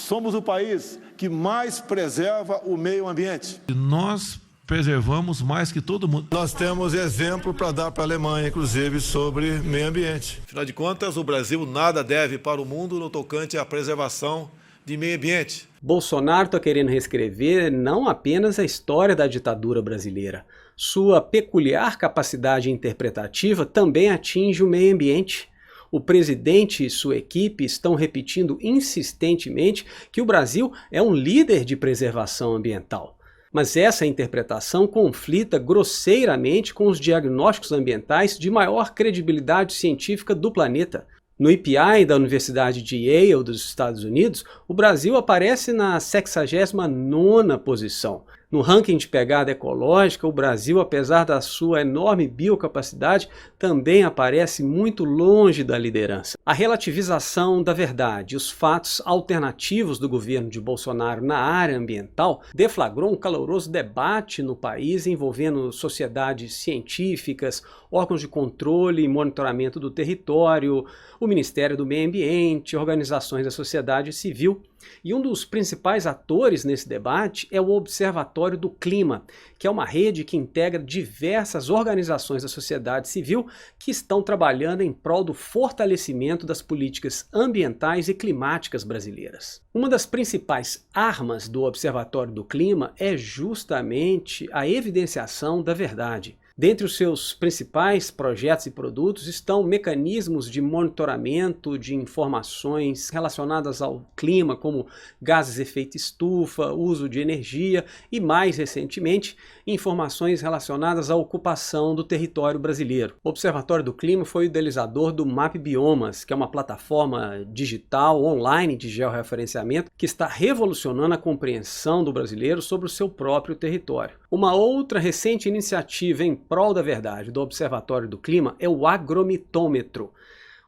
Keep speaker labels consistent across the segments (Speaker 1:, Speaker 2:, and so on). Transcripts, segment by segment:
Speaker 1: somos o país que mais preserva o meio ambiente.
Speaker 2: Nós preservamos mais que todo mundo.
Speaker 1: Nós temos exemplo para dar para a Alemanha, inclusive, sobre meio ambiente.
Speaker 3: Afinal de contas, o Brasil nada deve para o mundo no tocante à preservação de meio ambiente.
Speaker 4: Bolsonaro está querendo reescrever não apenas a história da ditadura brasileira. Sua peculiar capacidade interpretativa também atinge o meio ambiente. O presidente e sua equipe estão repetindo insistentemente que o Brasil é um líder de preservação ambiental. Mas essa interpretação conflita grosseiramente com os diagnósticos ambientais de maior credibilidade científica do planeta. No EPI da Universidade de Yale dos Estados Unidos, o Brasil aparece na 69ª posição. No ranking de pegada ecológica, o Brasil, apesar da sua enorme biocapacidade, também aparece muito longe da liderança. A relativização da verdade e os fatos alternativos do governo de Bolsonaro na área ambiental deflagrou um caloroso debate no país envolvendo sociedades científicas, órgãos de controle e monitoramento do território, o Ministério do Meio Ambiente, organizações da sociedade civil. E um dos principais atores nesse debate é o Observatório do Clima, que é uma rede que integra diversas organizações da sociedade civil que estão trabalhando em prol do fortalecimento das políticas ambientais e climáticas brasileiras. Uma das principais armas do Observatório do Clima é justamente a evidenciação da verdade. Dentre os seus principais projetos e produtos estão mecanismos de monitoramento de informações relacionadas ao clima, como gases de efeito estufa, uso de energia e, mais recentemente, informações relacionadas à ocupação do território brasileiro. O Observatório do Clima foi o idealizador do MAP Biomas, que é uma plataforma digital online de georreferenciamento que está revolucionando a compreensão do brasileiro sobre o seu próprio território. Uma outra recente iniciativa em prol da verdade do Observatório do Clima é o agromitômetro.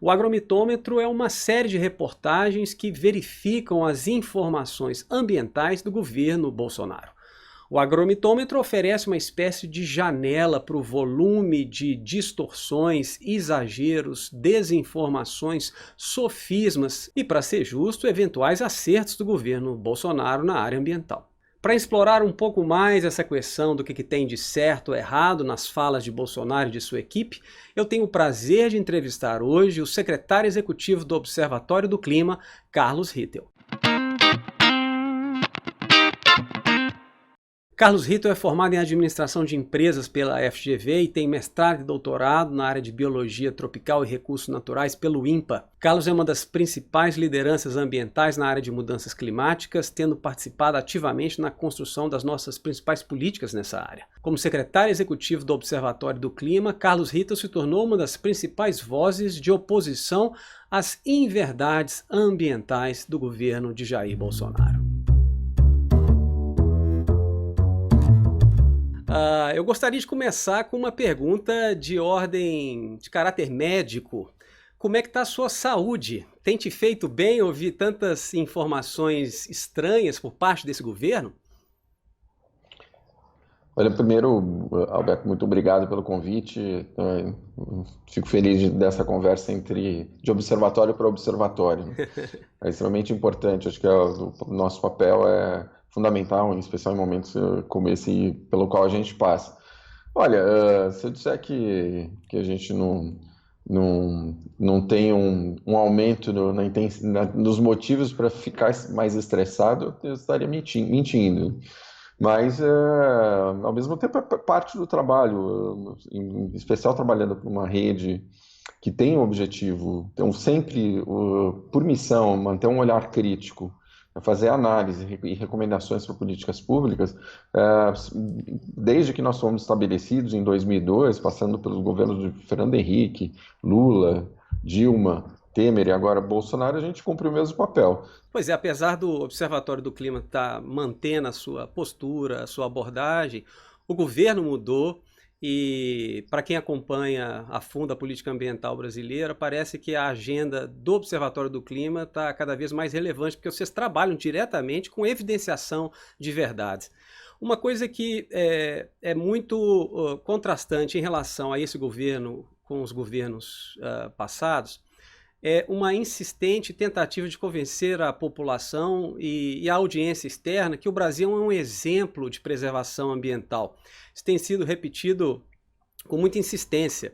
Speaker 4: O agromitômetro é uma série de reportagens que verificam as informações ambientais do governo Bolsonaro. O agromitômetro oferece uma espécie de janela para o volume de distorções, exageros, desinformações, sofismas e, para ser justo, eventuais acertos do governo Bolsonaro na área ambiental. Para explorar um pouco mais essa questão do que tem de certo ou errado nas falas de Bolsonaro e de sua equipe, eu tenho o prazer de entrevistar hoje o secretário executivo do Observatório do Clima, Carlos Rittel. Carlos Rittel é formado em Administração de Empresas pela FGV e tem mestrado e doutorado na área de Biologia Tropical e Recursos Naturais pelo INPA. Carlos é uma das principais lideranças ambientais na área de mudanças climáticas, tendo participado ativamente na construção das nossas principais políticas nessa área. Como secretário executivo do Observatório do Clima, Carlos Rittel se tornou uma das principais vozes de oposição às inverdades ambientais do governo de Jair Bolsonaro. Eu gostaria de começar com uma pergunta de ordem de caráter médico. Como é que está a sua saúde? Tem te feito bem ouvir tantas informações estranhas por parte desse governo?
Speaker 5: Olha, primeiro, Alberto, muito obrigado pelo convite. Fico feliz dessa conversa de observatório para observatório. É extremamente importante. Acho que o nosso papel é fundamental, em especial em momentos como esse pelo qual a gente passa. Olha, se eu disser que a gente não tem um aumento nos motivos para ficar mais estressado, eu estaria mentindo. Mas, ao mesmo tempo, é parte do trabalho, em especial trabalhando para uma rede que tem o objetivo, então sempre por missão, manter um olhar crítico, fazer análise e recomendações para políticas públicas, desde que nós fomos estabelecidos em 2002, passando pelos governos de Fernando Henrique, Lula, Dilma, Temer e agora Bolsonaro, a gente cumpre o mesmo papel.
Speaker 4: Pois é, apesar do Observatório do Clima estar mantendo a sua postura, a sua abordagem, o governo mudou. E para quem acompanha a fundo a política ambiental brasileira, parece que a agenda do Observatório do Clima está cada vez mais relevante, porque vocês trabalham diretamente com evidenciação de verdades. Uma coisa que é muito contrastante em relação a esse governo com os governos passados é uma insistente tentativa de convencer a população e a audiência externa que o Brasil é um exemplo de preservação ambiental. Isso tem sido repetido com muita insistência.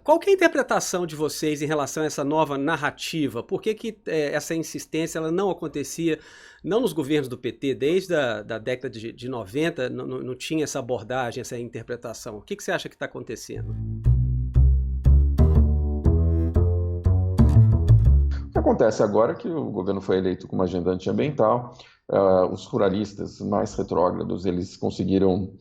Speaker 4: Qual que é a interpretação de vocês em relação a essa nova narrativa? Por que essa insistência ela não acontecia, não nos governos do PT, desde a década de 90, não tinha essa abordagem, essa interpretação? O que você acha que está acontecendo?
Speaker 5: O que acontece agora é que o governo foi eleito com uma agenda antiambiental, os ruralistas mais retrógrados, eles conseguiram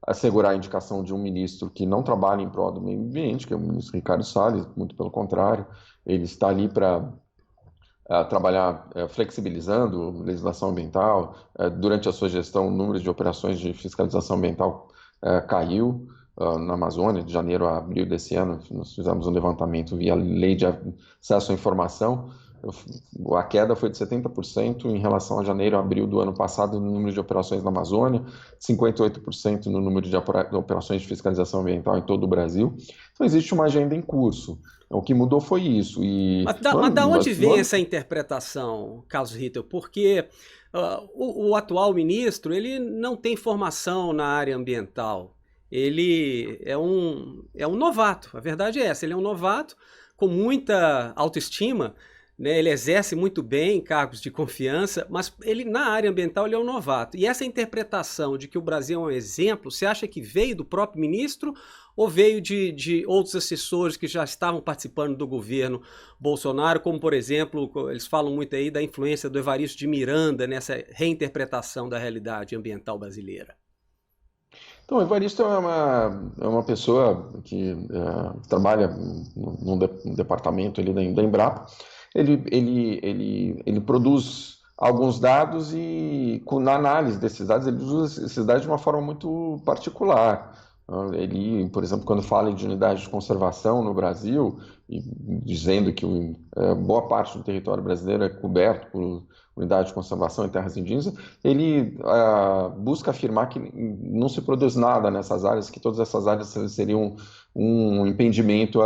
Speaker 5: assegurar a indicação de um ministro que não trabalha em prol do meio ambiente, que é o ministro Ricardo Salles, muito pelo contrário, ele está ali para trabalhar flexibilizando legislação ambiental. Durante a sua gestão, o número de operações de fiscalização ambiental caiu na Amazônia, de janeiro a abril desse ano. Nós fizemos um levantamento via Lei de Acesso à Informação. A queda foi de 70% em relação a janeiro a abril do ano passado no número de operações na Amazônia, 58% no número de operações de fiscalização ambiental em todo o Brasil. Então existe uma agenda em curso. O que mudou foi isso.
Speaker 4: Mas da onde vem essa interpretação, Carlos Ritter? Porque o atual ministro ele não tem formação na área ambiental. Ele é um novato, a verdade é essa. Ele é um novato com muita autoestima, né? Ele exerce muito bem cargos de confiança, mas ele na área ambiental ele é um novato. E essa interpretação de que o Brasil é um exemplo, você acha que veio do próprio ministro ou veio de outros assessores que já estavam participando do governo Bolsonaro, como por exemplo, eles falam muito aí da influência do Evaristo de Miranda nessa reinterpretação da realidade ambiental brasileira?
Speaker 5: Então, o Evaristo é uma pessoa que trabalha num departamento ali da Embrapa. Ele produz alguns dados e, na análise desses dados, ele usa esses dados de uma forma muito particular. Ele, por exemplo, quando fala de unidade de conservação no Brasil, e dizendo que boa parte do território brasileiro é coberto por unidade de conservação em terras indígenas, ele busca afirmar que não se produz nada nessas áreas, que todas essas áreas seriam um impedimento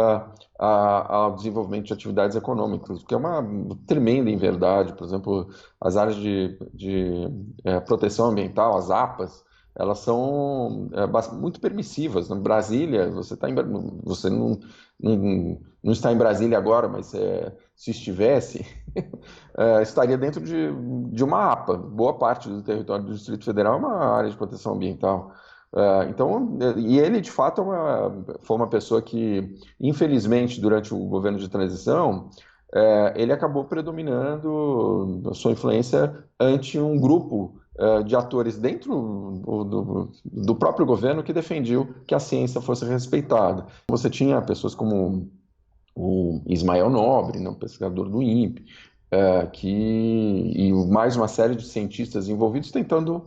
Speaker 5: ao desenvolvimento de atividades econômicas, o que é uma tremenda inverdade. Por exemplo, as áreas de proteção ambiental, as APAs, elas são muito permissivas. Na Brasília, você não está em Brasília agora, mas se estivesse, estaria dentro de uma APA. Boa parte do território do Distrito Federal é uma área de proteção ambiental. E ele, de fato, foi uma pessoa que, infelizmente, durante o governo de transição, ele acabou predominando a sua influência ante um grupo de atores dentro do próprio governo que defendiam que a ciência fosse respeitada. Você tinha pessoas como o Ismael Nobre, né, um pesquisador do INPE, e mais uma série de cientistas envolvidos tentando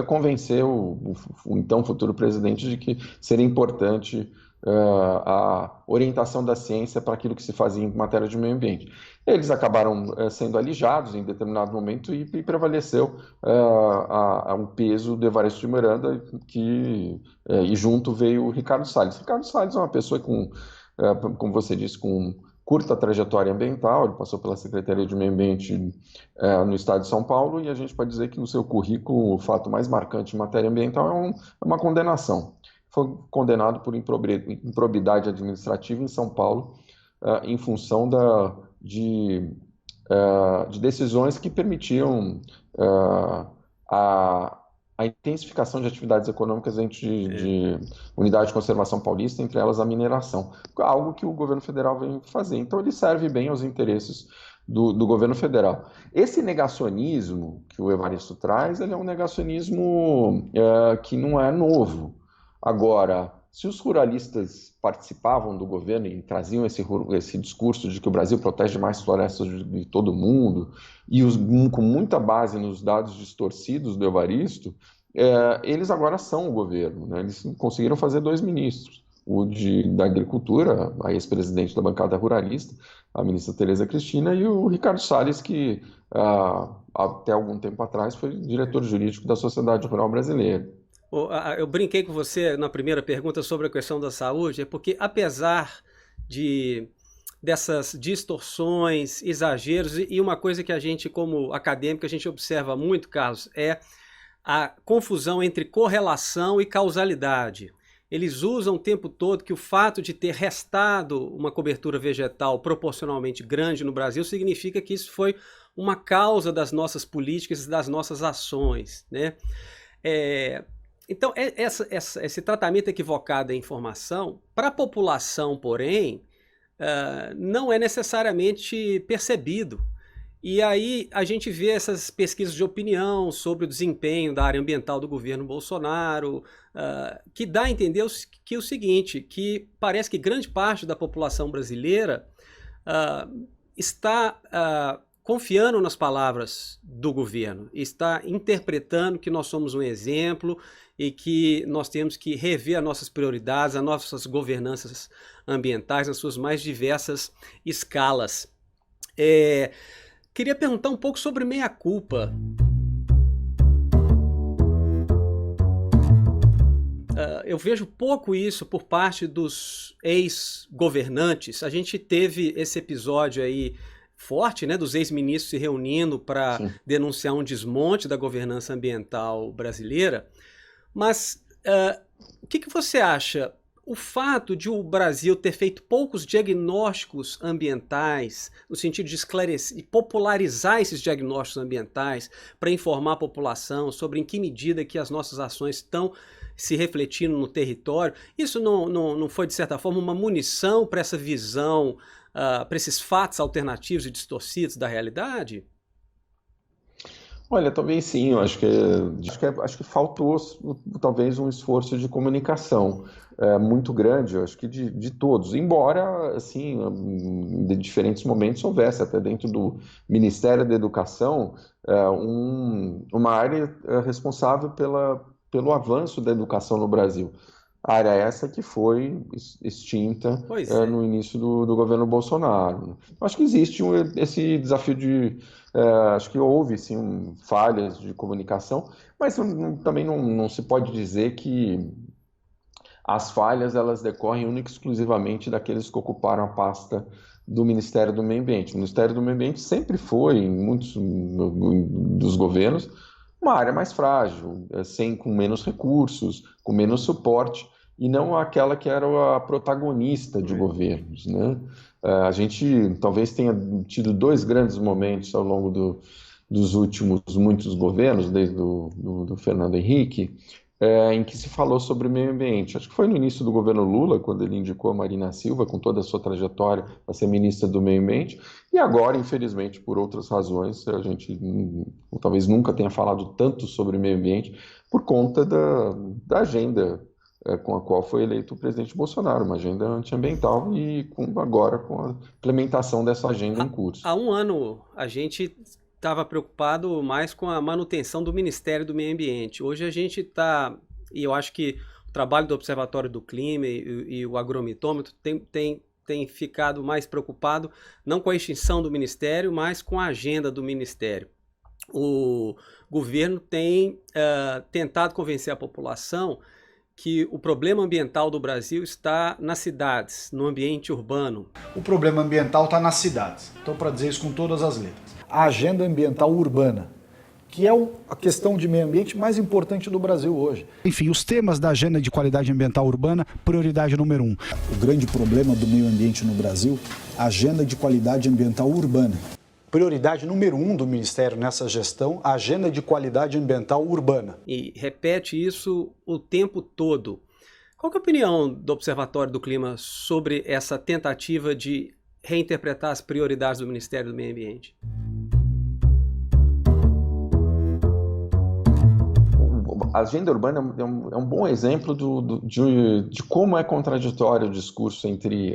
Speaker 5: convencer o então futuro presidente de que seria importante a orientação da ciência para aquilo que se fazia em matéria de meio ambiente. Eles acabaram sendo alijados em determinado momento e prevaleceu um peso do Evaristo de Miranda, e junto veio o Ricardo Salles. Ricardo Salles é uma pessoa como você disse, com curta trajetória ambiental. Ele passou pela Secretaria de Meio Ambiente no estado de São Paulo, e a gente pode dizer que no seu currículo o fato mais marcante em matéria ambiental é uma condenação. Foi condenado por improbidade administrativa em São Paulo, em função de decisões que permitiam a intensificação de atividades econômicas dentro de unidade de conservação paulista, entre elas a mineração, algo que o governo federal vem fazer. Então ele serve bem aos interesses do governo federal. Esse negacionismo que o Evaristo traz, ele é um negacionismo que não é novo. Agora, se os ruralistas participavam do governo e traziam esse discurso de que o Brasil protege mais florestas de todo mundo, e com muita base nos dados distorcidos do Evaristo, eles agora são o governo, né? Eles conseguiram fazer 2 ministros, da Agricultura, a ex-presidente da bancada ruralista, a ministra Tereza Cristina, e o Ricardo Salles, que até algum tempo atrás foi diretor jurídico da Sociedade Rural Brasileira.
Speaker 4: Eu brinquei com você na primeira pergunta sobre a questão da saúde, porque apesar de dessas distorções, exageros, e uma coisa que a gente, como acadêmico, a gente observa muito, Carlos, é a confusão entre correlação e causalidade. Eles usam o tempo todo que o fato de ter restado uma cobertura vegetal proporcionalmente grande no Brasil significa que isso foi uma causa das nossas políticas e das nossas ações, né? Então, esse tratamento equivocado da informação, para a população, porém, não é necessariamente percebido. E aí a gente vê essas pesquisas de opinião sobre o desempenho da área ambiental do governo Bolsonaro, que dá a entender o seguinte, que parece que grande parte da população brasileira está confiando nas palavras do governo, está interpretando que nós somos um exemplo e que nós temos que rever as nossas prioridades, as nossas governanças ambientais nas suas mais diversas escalas. Queria perguntar um pouco sobre meia-culpa. Eu vejo pouco isso por parte dos ex-governantes. A gente teve esse episódio aí forte, né, dos ex-ministros se reunindo para denunciar um desmonte da governança ambiental brasileira. Mas o que você acha? O fato de o Brasil ter feito poucos diagnósticos ambientais, no sentido de esclarecer e popularizar esses diagnósticos ambientais para informar a população sobre em que medida que as nossas ações estão se refletindo no território, isso não foi, de certa forma, uma munição para essa visão, para esses fatos alternativos e distorcidos da realidade?
Speaker 5: Olha, talvez sim, eu acho que faltou talvez um esforço de comunicação muito grande, eu acho que de todos, embora assim, de diferentes momentos houvesse até dentro do Ministério da Educação uma área responsável pelo avanço da educação no Brasil. A área essa que foi extinta no início do governo Bolsonaro. Acho que existe esse desafio acho que houve sim falhas de comunicação, mas também não se pode dizer que as falhas elas decorrem única e exclusivamente daqueles que ocuparam a pasta do Ministério do Meio Ambiente. O Ministério do Meio Ambiente sempre foi, em muitos dos governos, uma área mais frágil, com menos recursos, com menos suporte, e não aquela que era a protagonista de governos, né? A gente talvez tenha tido dois grandes momentos ao longo dos últimos muitos governos, desde do Fernando Henrique, em que se falou sobre o meio ambiente. Acho que foi no início do governo Lula, quando ele indicou a Marina Silva, com toda a sua trajetória, para ser ministra do meio ambiente, e agora, infelizmente, por outras razões, a gente talvez nunca tenha falado tanto sobre o meio ambiente, por conta da agenda com a qual foi eleito o presidente Bolsonaro, uma agenda antiambiental, e agora com a implementação dessa agenda em curso.
Speaker 4: Há um ano a gente estava preocupado mais com a manutenção do Ministério do Meio Ambiente. Hoje a gente está, e eu acho que o trabalho do Observatório do Clima e o agromitômetro tem ficado mais preocupado não com a extinção do Ministério, mas com a agenda do Ministério. O governo tem tentado convencer a população que o problema ambiental do Brasil está nas cidades, no ambiente urbano.
Speaker 6: O problema ambiental está nas cidades. Então, para dizer isso com todas as letras. A agenda ambiental urbana, que é a questão de meio ambiente mais importante do Brasil hoje. Enfim, os temas da agenda de qualidade ambiental urbana, prioridade número 1. O grande problema do meio ambiente no Brasil, a agenda de qualidade ambiental urbana. Prioridade número 1 do Ministério nessa gestão, a agenda de qualidade ambiental urbana.
Speaker 4: E repete isso o tempo todo. Qual que é a opinião do Observatório do Clima sobre essa tentativa de reinterpretar as prioridades do Ministério do Meio Ambiente?
Speaker 5: A agenda urbana é um bom exemplo de como é contraditório o discurso entre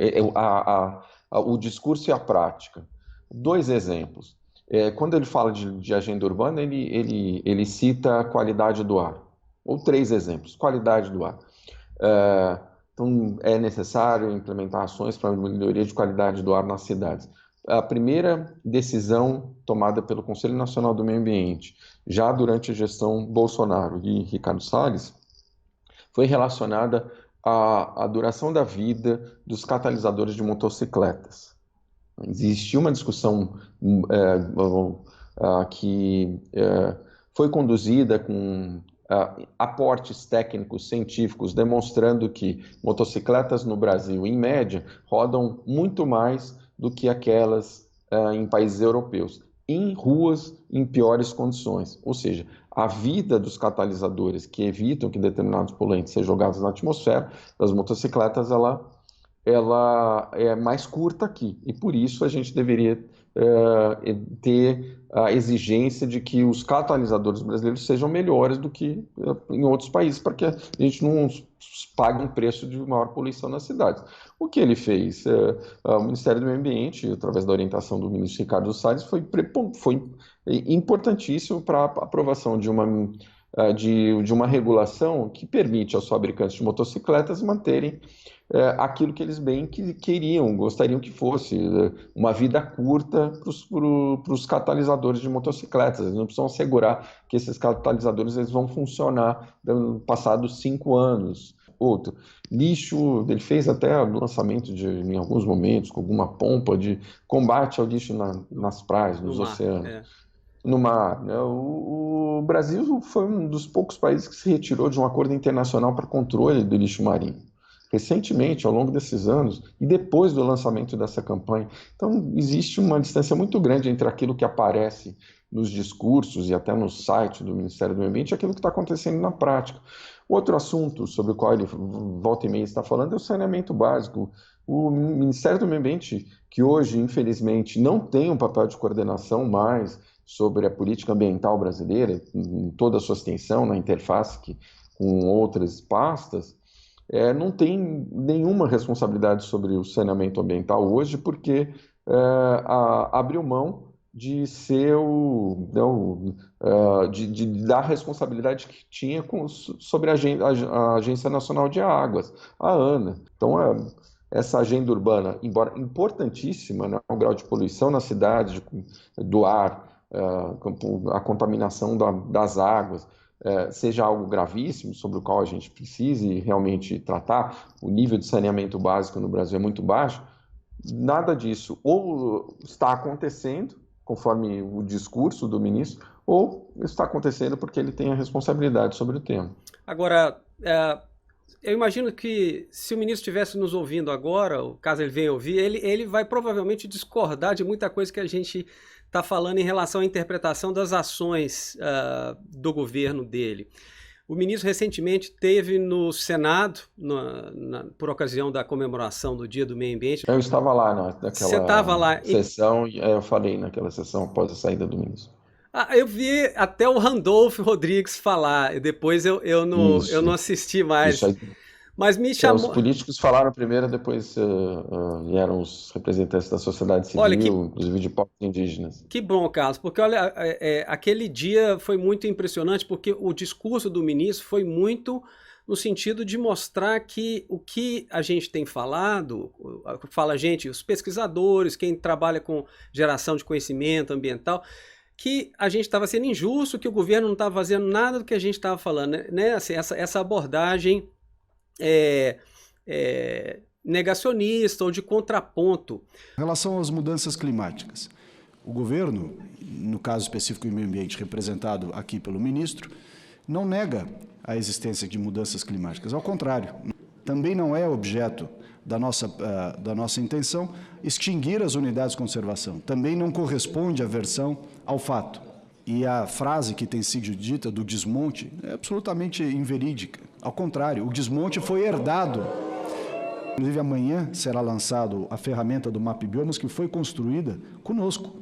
Speaker 5: o discurso e a prática. Dois exemplos. Quando ele fala de agenda urbana, ele cita a qualidade do ar. Ou três exemplos. Qualidade do ar. Então, é necessário implementar ações para a melhoria de qualidade do ar nas cidades. A primeira decisão tomada pelo Conselho Nacional do Meio Ambiente, já durante a gestão Bolsonaro e Ricardo Salles, foi relacionada à duração da vida dos catalisadores de motocicletas. Existiu uma discussão que foi conduzida com aportes técnicos científicos demonstrando que motocicletas no Brasil, em média, rodam muito mais do que aquelas em países europeus, em ruas em piores condições. Ou seja, a vida dos catalisadores que evitam que determinados poluentes sejam jogados na atmosfera das motocicletas, ela é mais curta aqui. E por isso a gente deveria ter a exigência de que os catalisadores brasileiros sejam melhores do que em outros países, para que a gente não pague um preço de maior poluição nas cidades. O que ele fez? O Ministério do Meio Ambiente, através da orientação do ministro Ricardo Salles, foi importantíssimo para a aprovação de uma regulação que permite aos fabricantes de motocicletas manterem aquilo que eles bem gostariam que fosse, uma vida curta para os catalisadores de motocicletas. Eles não precisam assegurar que esses catalisadores eles vão funcionar passados 5 anos. Outro, lixo, ele fez até o lançamento em alguns momentos, com alguma pompa de combate ao lixo nas praias, nos oceanos. No mar. O Brasil foi um dos poucos países que se retirou de um acordo internacional para controle do lixo marinho. Recentemente, ao longo desses anos, e depois do lançamento dessa campanha. Então, existe uma distância muito grande entre aquilo que aparece nos discursos e até no site do Ministério do Meio Ambiente e aquilo que está acontecendo na prática. Outro assunto sobre o qual ele volta e meia está falando é o saneamento básico. O Ministério do Meio Ambiente, que hoje, infelizmente, não tem um papel de coordenação mais sobre a política ambiental brasileira, em toda a sua extensão, na interface com outras pastas, não tem nenhuma responsabilidade sobre o saneamento ambiental hoje, porque abriu mão de ser de dar a responsabilidade que tinha sobre a Agência Nacional de Águas, a ANA. Então, essa agenda urbana, embora importantíssima, né, o grau de poluição na cidade, do ar, a contaminação das águas, seja algo gravíssimo, sobre o qual a gente precise realmente tratar. O nível de saneamento básico no Brasil é muito baixo. Nada disso ou está acontecendo, conforme o discurso do ministro, ou está acontecendo porque ele tem a responsabilidade sobre o tema.
Speaker 4: Agora, eu imagino que se o ministro estivesse nos ouvindo agora, caso ele venha ouvir, ele vai provavelmente discordar de muita coisa que a gente está falando em relação à interpretação das ações do governo dele. O ministro recentemente esteve no Senado, por ocasião da comemoração do Dia do Meio Ambiente.
Speaker 5: Eu estava lá naquela
Speaker 4: Você estava lá.
Speaker 5: Sessão, e eu falei naquela sessão após a saída do ministro.
Speaker 4: Eu vi até o Randolfo Rodrigues falar, e depois eu não assisti mais.
Speaker 5: Isso aí.
Speaker 4: Mas me chamou...
Speaker 5: Os políticos falaram primeiro, depois vieram os representantes da sociedade civil, inclusive de povos indígenas.
Speaker 4: Que bom, Carlos, porque olha, aquele dia foi muito impressionante, porque o discurso do ministro foi muito no sentido de mostrar que o que a gente tem falado, fala a gente, os pesquisadores, quem trabalha com geração de conhecimento ambiental, que a gente estava sendo injusto, que o governo não estava fazendo nada do que a gente estava falando, né? Assim, essa abordagem negacionista ou de contraponto.
Speaker 6: Em relação às mudanças climáticas, o governo, no caso específico do meio ambiente representado aqui pelo ministro, não nega a existência de mudanças climáticas, ao contrário, também não é objeto da nossa intenção extinguir as unidades de conservação, também não corresponde a versão ao fato. E a frase que tem sido dita do desmonte é absolutamente inverídica. Ao contrário, o desmonte foi herdado. Inclusive, amanhã será lançado a ferramenta do MapBiomas, que foi construída conosco.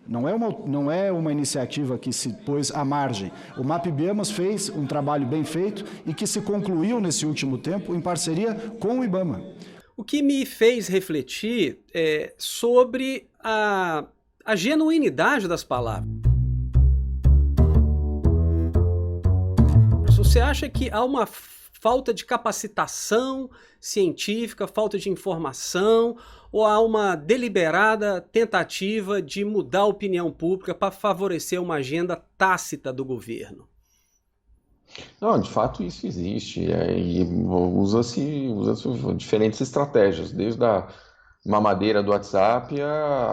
Speaker 6: Não é uma iniciativa que se pôs à margem. O MapBiomas fez um trabalho bem feito e que se concluiu nesse último tempo em parceria com o IBAMA.
Speaker 4: O que me fez refletir sobre a genuinidade das palavras. Você acha que há uma falta de capacitação científica, falta de informação, ou há uma deliberada tentativa de mudar a opinião pública para favorecer uma agenda tácita do governo?
Speaker 5: Não, de fato isso existe, e usa-se diferentes estratégias, desde mamadeira do WhatsApp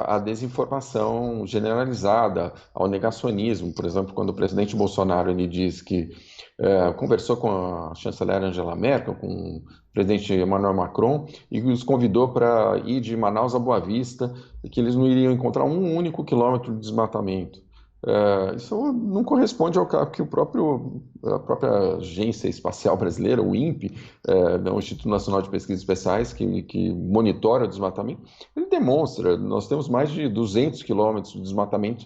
Speaker 5: à desinformação generalizada, ao negacionismo. Por exemplo, quando o presidente Bolsonaro ele diz que conversou com a chanceler Angela Merkel, com o presidente Emmanuel Macron, e os convidou para ir de Manaus a Boa Vista, e que eles não iriam encontrar um único quilômetro de desmatamento. Isso não corresponde ao que a própria Agência Espacial Brasileira, o INPE, o Instituto Nacional de Pesquisas Especiais, que monitora o desmatamento, ele demonstra. Nós temos mais de 200 quilômetros de desmatamento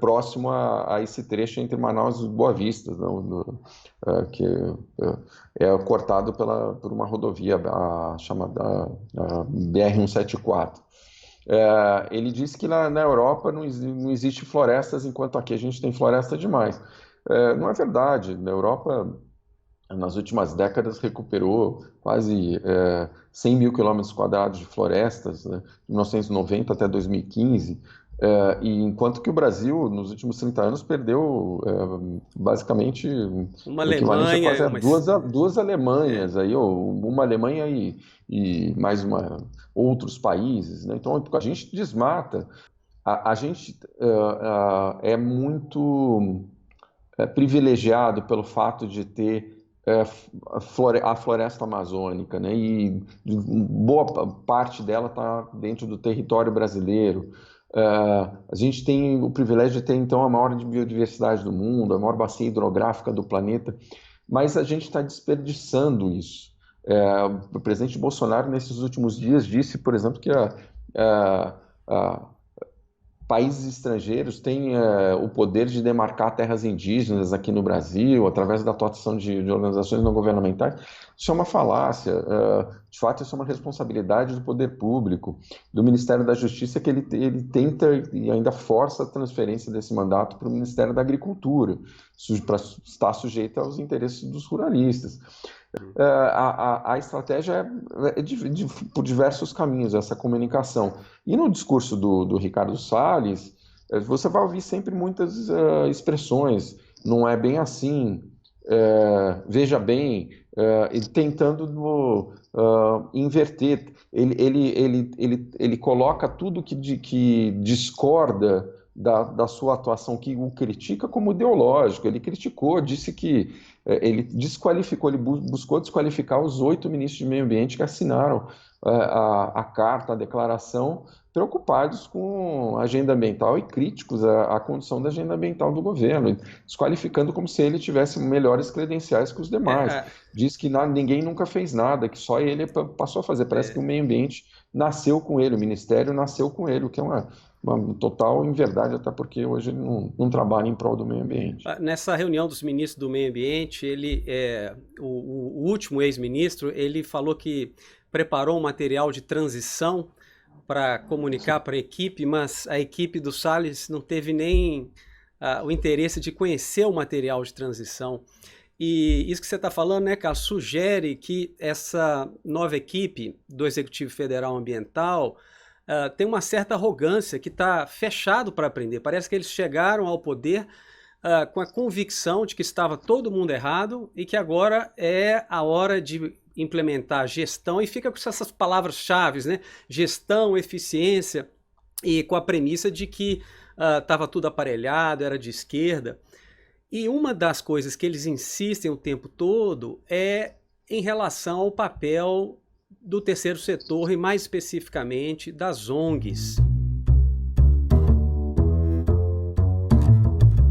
Speaker 5: próximo a esse trecho entre Manaus e Boa Vista, que é cortado por uma rodovia chamada BR-174. Ele disse que na Europa não existe florestas, enquanto aqui a gente tem floresta demais. Não é verdade. Na Europa, nas últimas décadas, recuperou quase 100 mil quilômetros quadrados de florestas, né, de 1990 até 2015, e enquanto que o Brasil, nos últimos 30 anos, perdeu basicamente
Speaker 4: uma
Speaker 5: Alemanha,
Speaker 4: Alemanha,
Speaker 5: duas Alemanhas, aí, uma Alemanha e mais outros países, né? Então a gente desmata, a gente é muito privilegiado pelo fato de ter a floresta amazônica, né? E boa parte dela está dentro do território brasileiro. A gente tem o privilégio de ter, então, a maior biodiversidade do mundo, a maior bacia hidrográfica do planeta, mas a gente está desperdiçando isso. O presidente Bolsonaro, nesses últimos dias, disse, por exemplo, que países estrangeiros têm o poder de demarcar terras indígenas aqui no Brasil, através da atuação de organizações não governamentais. Isso é uma falácia. De fato, isso é uma responsabilidade do poder público, do Ministério da Justiça, que ele tenta e ainda força a transferência desse mandato para o Ministério da Agricultura, para estar sujeito aos interesses dos ruralistas. A estratégia por diversos caminhos, essa comunicação. E no discurso do Ricardo Salles, você vai ouvir sempre muitas expressões, não é bem assim, veja bem, ele tentando inverter. Ele coloca tudo que discorda da sua atuação, que o critica, como ideológico. Ele criticou, disse que ele buscou desqualificar os 8 ministros de meio ambiente que assinaram a carta, a declaração, preocupados com a agenda ambiental e críticos à condição da agenda ambiental do governo, desqualificando como se ele tivesse melhores credenciais que os demais. Diz que ninguém nunca fez nada, que só ele passou a fazer. Parece que o meio ambiente nasceu com ele, o ministério nasceu com ele, o que é uma total inverdade, até porque hoje ele não trabalha em prol do meio ambiente.
Speaker 4: Nessa reunião dos ministros do meio ambiente, o último ex-ministro, ele falou que preparou um material de transição para comunicar para a equipe, mas a equipe do Salles não teve nem o interesse de conhecer o material de transição. E isso que você está falando, né, Carlos, sugere que essa nova equipe do Executivo Federal Ambiental tem uma certa arrogância, que está fechado para aprender. Parece que eles chegaram ao poder com a convicção de que estava todo mundo errado e que agora é a hora de implementar gestão, e fica com essas palavras-chave, né? Gestão, eficiência, e com a premissa de que estava tudo aparelhado, era de esquerda. E uma das coisas que eles insistem o tempo todo é em relação ao papel do terceiro setor e, mais especificamente, das ONGs.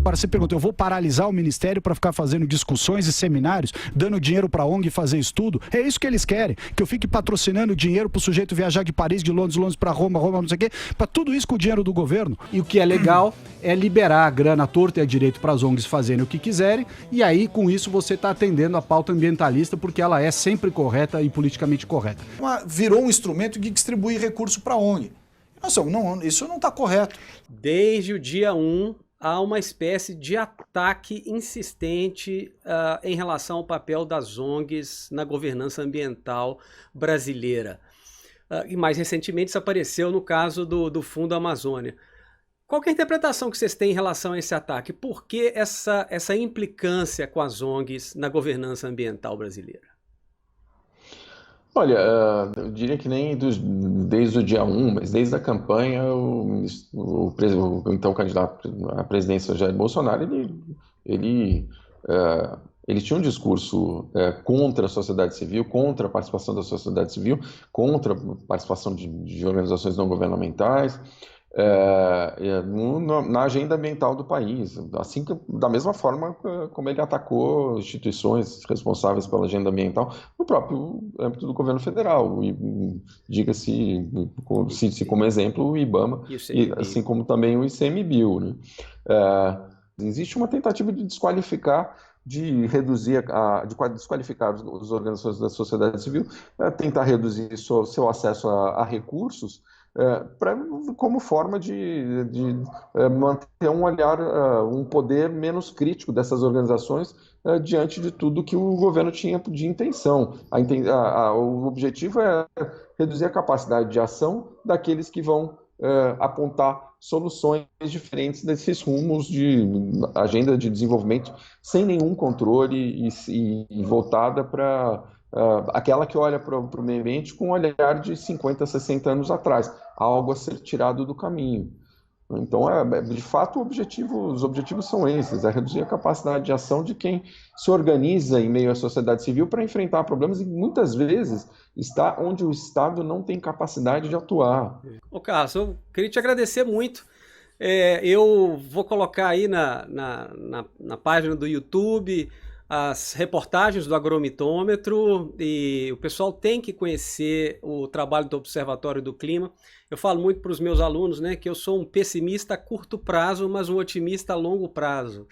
Speaker 6: Agora você pergunta, eu vou paralisar o Ministério para ficar fazendo discussões e seminários, dando dinheiro para a ONG fazer estudo? É isso que eles querem, que eu fique patrocinando dinheiro para o sujeito viajar de Paris, de Londres para Roma, não sei o quê, para tudo isso com o dinheiro do governo. E o que é legal é liberar a grana à torta e à direito para as ONGs fazerem o que quiserem, e aí com isso você está atendendo a pauta ambientalista, porque ela é sempre correta e politicamente correta.
Speaker 7: Virou um instrumento de distribuir recurso para a ONG. Nossa, não, isso não está correto.
Speaker 4: Desde o dia 1, há uma espécie de ataque insistente em relação ao papel das ONGs na governança ambiental brasileira. E mais recentemente isso apareceu no caso do Fundo Amazônia. Qual que é a interpretação que vocês têm em relação a esse ataque? Por que essa implicância com as ONGs na governança ambiental brasileira?
Speaker 5: Olha, eu diria que nem desde o dia 1, mas desde a campanha, então candidato à presidência Jair Bolsonaro, ele tinha um discurso contra a sociedade civil, contra a participação da sociedade civil, contra a participação de organizações não governamentais, na agenda ambiental do país, assim da mesma forma como ele atacou instituições responsáveis pela agenda ambiental no próprio âmbito do governo federal, e diga-se como exemplo o IBAMA, e assim como também o ICMBio, né? Existe uma tentativa de desqualificar, de desqualificar as organizações da sociedade civil, tentar reduzir seu acesso a recursos, como forma de manter um olhar, um poder menos crítico dessas organizações diante de tudo que o governo tinha de intenção. O objetivo é reduzir a capacidade de ação daqueles que vão apontar soluções diferentes desses rumos de agenda de desenvolvimento sem nenhum controle e voltada para aquela que olha para o meio ambiente com um olhar de 50, 60 anos atrás, algo a ser tirado do caminho. Então, de fato, os objetivos são esses, é reduzir a capacidade de ação de quem se organiza em meio à sociedade civil para enfrentar problemas e muitas vezes está onde o Estado não tem capacidade de atuar.
Speaker 4: Ô Carlos, eu queria te agradecer muito. Eu vou colocar aí na página do YouTube as reportagens do Agromitômetro, e o pessoal tem que conhecer o trabalho do Observatório do Clima. Eu falo muito para os meus alunos, né, que eu sou um pessimista a curto prazo, mas um otimista a longo prazo.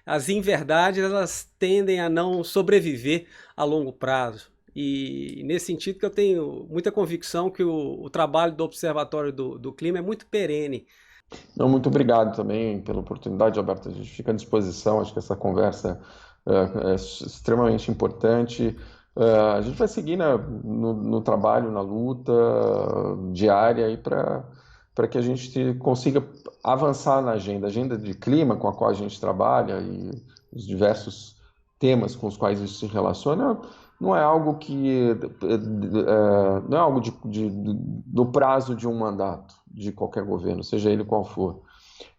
Speaker 4: As inverdades, elas tendem a não sobreviver a longo prazo. E nesse sentido que eu tenho muita convicção que o trabalho do Observatório do Clima é muito perene.
Speaker 5: Muito obrigado também pela oportunidade, Alberto. A gente fica à disposição, acho que essa conversa é extremamente importante. A gente vai seguir no trabalho, na luta diária para que a gente consiga avançar na agenda de clima com a qual a gente trabalha e os diversos temas com os quais isso se relaciona. Não é algo não é algo do prazo de um mandato de qualquer governo, seja ele qual for.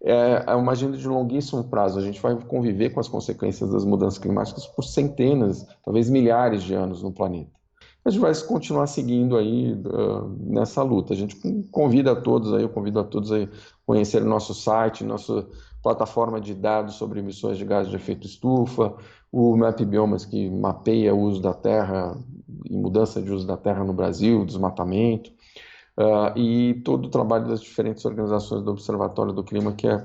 Speaker 5: É uma agenda de longuíssimo prazo. A gente vai conviver com as consequências das mudanças climáticas por centenas, talvez milhares de anos no planeta. A gente vai continuar seguindo aí nessa luta. A gente convida a todos aí, eu convido a todos a conhecer o nosso site, nossa plataforma de dados sobre emissões de gases de efeito estufa, o MapBiomas, que mapeia o uso da terra e mudança de uso da terra no Brasil, desmatamento, e todo o trabalho das diferentes organizações do Observatório do Clima, que é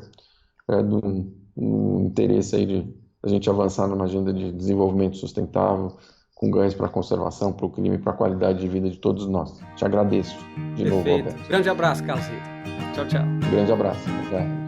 Speaker 5: do interesse aí de a gente avançar numa agenda de desenvolvimento sustentável, com ganhos para a conservação, para o clima e para a qualidade de vida de todos nós. Te agradeço de novo, Alberto.
Speaker 4: Grande abraço, Carlos. Tchau, tchau.
Speaker 5: Grande abraço. Obrigado.